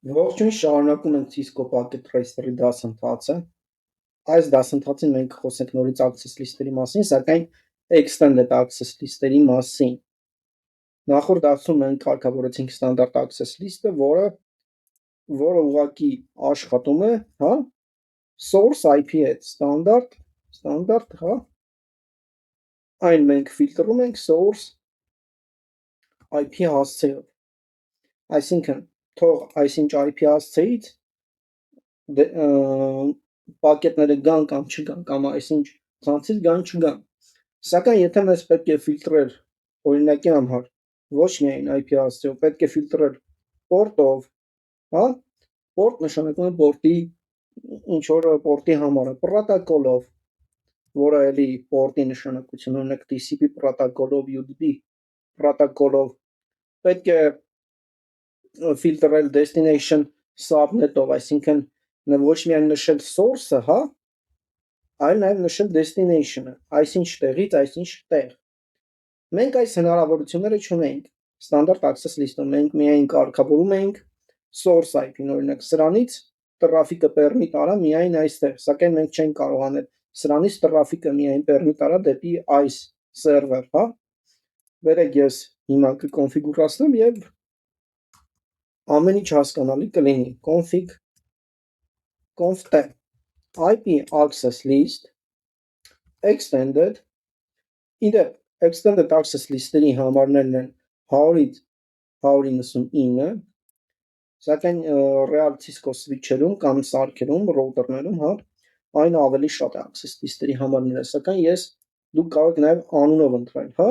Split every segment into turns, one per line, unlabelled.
Ողջույն, շարունակում ենք Cisco Packet Tracer-ի դասընթացը։ Այս դասընթացին մենք խոսենք նորից access list-երի մասին, սակայն extended access list-երի մասին։ Նախորդ դասում մենք կարգավորեցինք standard access list-ը, որը ուղղակի աշխատում է, հա, source IP հետ, standard, հա։ Այն մենք ֆիլտրում ենք source IP հասցեով։ Այսինքն թող այսինչ IP հասցեից պակետները գան կամ չգան, կամ այսինչ ցանցից գան չգան։ Սակայն եթե մեզ պետք է ֆիլտրել, օրինակի համար, ոչ միայն IP հասցեով, պետք է ֆիլտրել պորտով, հա, պորտ նշանակում է պորտի ինչ որ պորտի համարը, պրոտոկոլով, որը էլի պորտի նշանակություն, օրինակ TCP պրոտոկոլով, UDP պրոտոկոլով, պետք է ֆիլտրել destination subnet-ով, այսինքն ոչ միայն նշել source-ը, հա, այլ նաև նշել destination-ը, այսինչ տեղից, այսինչ տեղ։ Մենք այս հնարավորությունները չունենք standard access list-ում, մենք միայն կարգավորում ենք source IP-ն, օրինակ սրանից տրաֆիկը permit արա միայն այստեղ, սակայն մենք չենք կարող անել սրանից տրաֆիկը միայն permit արա դեպի այս server, հա։ Վերեք ես հիմա կկոնֆիգուրացնեմ եւ ամեն ինչ հասկանալի կլինի։ Config conf-t IP access list extended իդեպ extended access list-երի համարներն են 100-ից 199, սակայն real Cisco switch-երում կամ սարքերում, router-ներում, հա, այն ավելի շատ է access list-երի համարները, սակայն դուք կարող եք նաև անունով ընտրել, հա։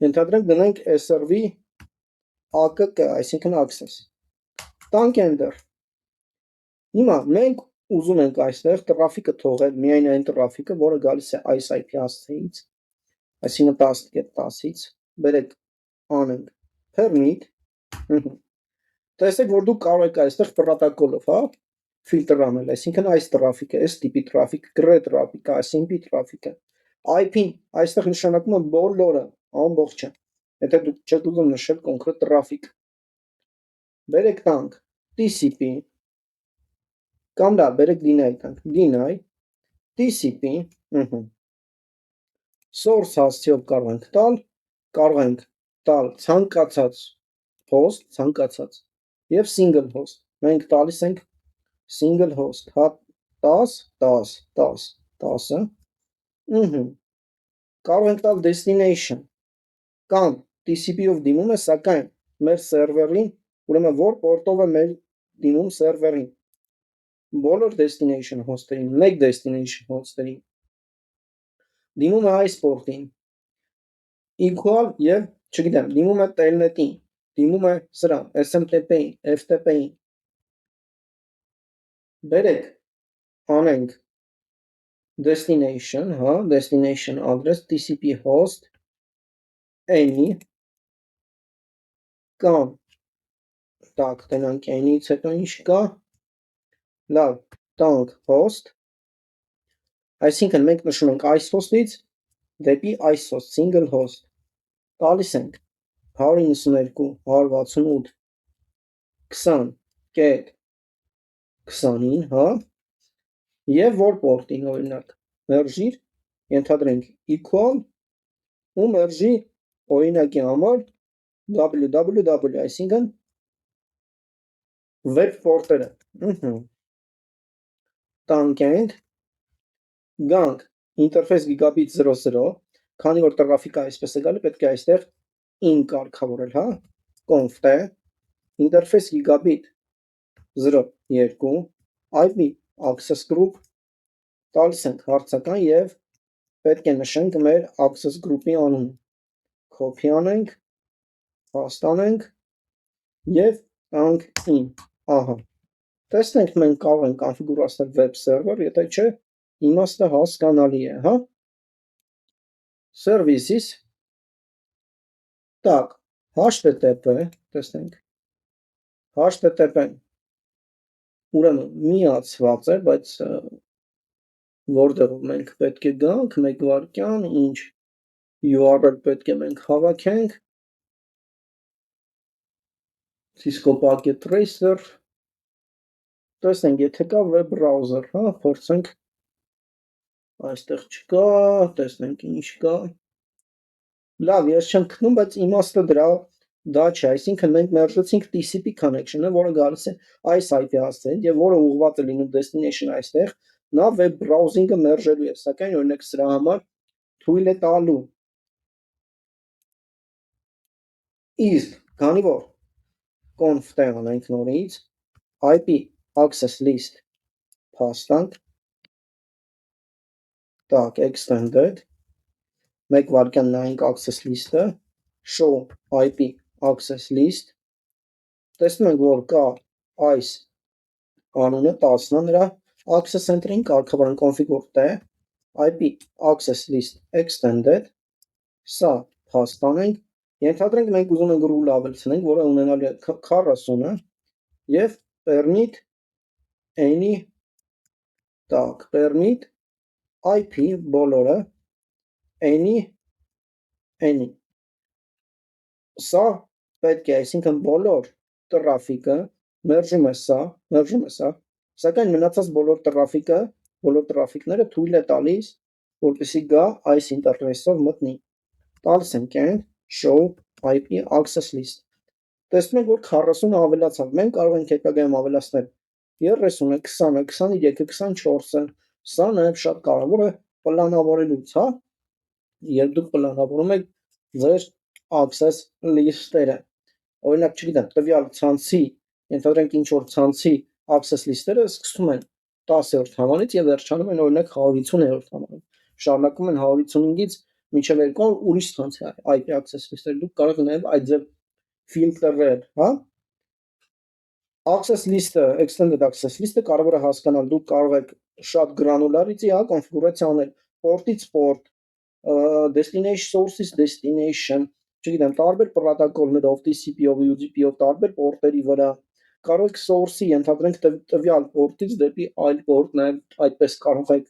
Ենթադրենք դնենք SRV AKK, այսինքն access։ Տանք enter։ Հիմա մենք ուզում ենք այստեղ տրաֆիկը թողել միայն այն տրաֆիկը, որը գալիս է այս IP հասցեից, այսինքն 10.10-ից, բերեք անենք permit, տեսեք, որ դուք կարող եք այստեղ պրոտոկոլով, հա, ֆիլտր անել, այսինքն այս տրաֆիկը, այս տիպի տրաֆիկ, gray տրաֆիկը, SMP տրաֆիկը, IP-ն այստեղ նշանակում է բոլորը, ամբողջը, եթե դուք չեք ուզում նշել կոնկրետ տրաֆիկ, բերեք տանք TCP, կամ դա բերեք deny տանք, deny, TCP, source հասցեով կարող ենք տալ ցանկացած host, ցանկացած եւ single host, մենք տալիս ենք single host, հա, 10, կարող ենք տալ destination, կամ TCP-ով դիմում է, սակայն մեր սերվերին, ուրեմն որ պորտով է մեր դիմում սերվերին, բոլոր destination host-երին, մեկ destination host-երին, դիմում է այս պորտին, equal եւ, չգիտեմ, դիմում է telnet-ին, դիմում է սրան, SMTP-ին, FTP-ին, բերեք, անենք destination, հա, destination address, TCP host, any, կամ, տակ, տնանք any-ից հետո ինչ կա, լավ, տանք host, այսինքն մենք նշում ենք այս host-ից դեպի այս host, single host, տալիս ենք 192, 168, 20, կետ, 20-ին, հա, և որ պորտին, օրինակ, մերժիր, ենթադրենք equal, ու մերժի օրինակի համար www, այսինքն web պորտերը, տանքենք, գանք interface gigabit 00, քանի որ տրաֆիկը այսպես է գալի, պետք է այստեղ in կարգավորել, հա, conf-t, interface gigabit 02, IP access group, տալիս ենք հարցական և պետք է նշենք մեր access group-ի անունը, copy անենք, paste անենք և տանք in, ահա, տեսնենք մենք կարող ենք կոնֆիգուրացնել web server, եթե չէ, իմաստը հասկանալի է, հա, services, տակ, HTTP, տեսնենք, HTTP-ն, ուրեմն միացված է, բայց որտեղով մենք պետք է գանք, մեկ վայրկյան, ինչ URL պետք է մենք հավաքենք, Cisco Packet Tracer, տեսնենք, եթե կա web browser, հա, փորձենք, այստեղ չկա, տեսնենք ինչ կա, լավ, ես չեմ գտնում, բայց իմաստը դրա դա չէ, այսինքն մենք մերժեցինք TCP connection-ը, որը գալիս է այս IP հասցեին եւ որը ուղղված է լինում destination այստեղ, նա web browsing-ը մերժելու է, սակայն օրինակ սրա համար թույլ է տալու իսկ քանի որ conf տեղ անենք նորից IP access list փաստանք так extended մեկ վարքյան նայենք access list-ը show IP access list տեսնում ենք որ կա այս անունը 10-ն է նրա access center-ին կարգավորենք config-ով տեղ IP access list extended սա փաստանենք ենթադրենք մենք ուզում ենք rule ավելցնենք, որը ունենալու է 40-ը եւ permit any так permit IP բոլորը any սա պետք է, այսինքն բոլոր տրաֆիկը մերժում է սա, սակայն մնացած բոլոր տրաֆիկները թույլ է տալիս, որպեսզի գա այս ինտերֆեյսով մտնի։ Տալիս ենք end show IP access list։ Տեսնում ենք, որ 40-ը ավելացավ, մենք կարող ենք հետագայում ավելացնել 30-ը, 20-ը, 23-ը, 24-ը, սա նաև շատ կարևոր է պլանավորելուց, հա, երբ դուք պլանավորում եք ձեր access list-երը, օրինակ, չգիտեմ, տվյալ ցանցի, ենթադրենք ինչ-որ ցանցի access list-երը սկսում են 10-րդ համարից եւ վերջանում են օրինակ 150-րդ համարում, շարունակում են 155-ից մինչև 2 ուրիշ ցանց է IP access list-երը, դուք կարող եք նաև այդ ձև ֆիլտրեր, հա access list-ը, extended access list-ը կարևոր է հասկանալ, դուք կարող եք շատ granularity, հա, կոնֆիգուրացիա անել port-ից port, destination source-ից destination, չգիտեմ, տարբեր պրոտոկոլներով, TCP-ով, UDP-ով, տարբեր port-երի վրա, կարող եք source-ի, ենթադրենք տվյալ port-ից դեպի այլ port, նաև այդպես կարող եք